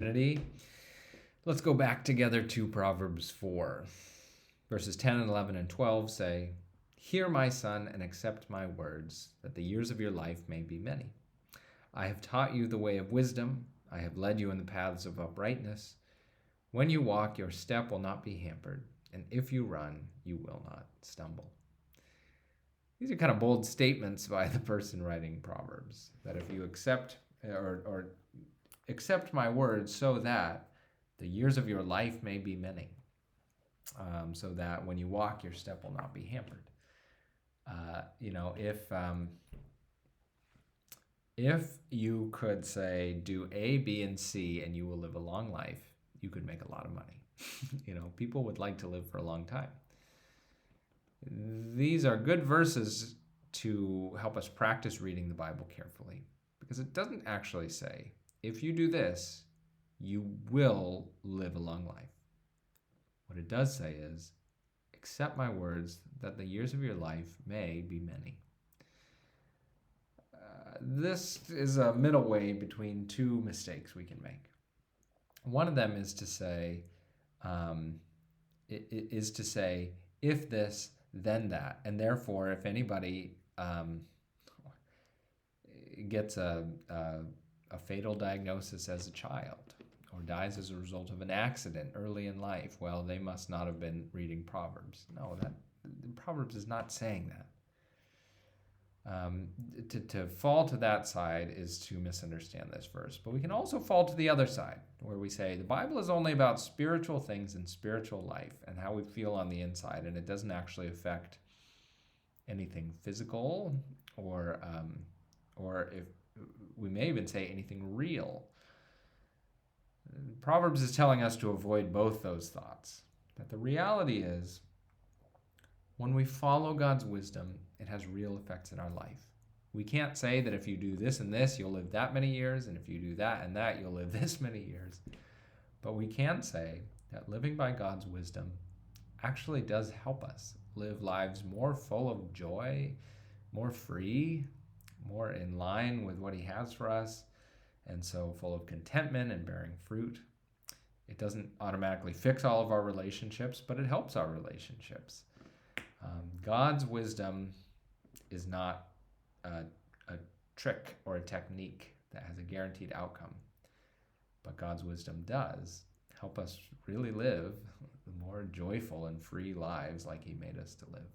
Trinity. Let's go back together to Proverbs 4. Verses 10 and 11 and 12 say, "Hear, my son, and accept my words, that the years of your life may be many. I have taught you the way of wisdom. I have led you in the paths of uprightness. When you walk, your step will not be hampered, and if you run, you will not stumble." These are kind of bold statements by the person writing Proverbs, that if you accept or accept my words so that the years of your life may be many, so that when you walk, your step will not be hampered. If you could say, do A, B, and C, and you will live a long life, you could make a lot of money. People would like to live for a long time. These are good verses to help us practice reading the Bible carefully, because it doesn't actually say, if you do this, you will live a long life. What it does say is, accept my words that the years of your life may be many. This is a middle way between two mistakes we can make. One of them is to say, if this, then that, and therefore, if anybody gets a fatal diagnosis as a child, or dies as a result of an accident early in life, well, they must not have been reading Proverbs. No, Proverbs is not saying that. To fall to that side is to misunderstand this verse. But we can also fall to the other side, where we say the Bible is only about spiritual things and spiritual life and how we feel on the inside, and it doesn't actually affect anything physical, or if we may even say anything real. Proverbs is telling us to avoid both those thoughts. That the reality is, when we follow God's wisdom, it has real effects in our life. We can't say that if you do this and this, you'll live that many years, and if you do that and that, you'll live this many years. But we can say that living by God's wisdom actually does help us live lives more full of joy, more free, more in line with what He has for us, and so full of contentment and bearing fruit. It doesn't automatically fix all of our relationships, but it helps our relationships. God's wisdom is not a trick or a technique that has a guaranteed outcome, but God's wisdom does help us really live more joyful and free lives like He made us to live.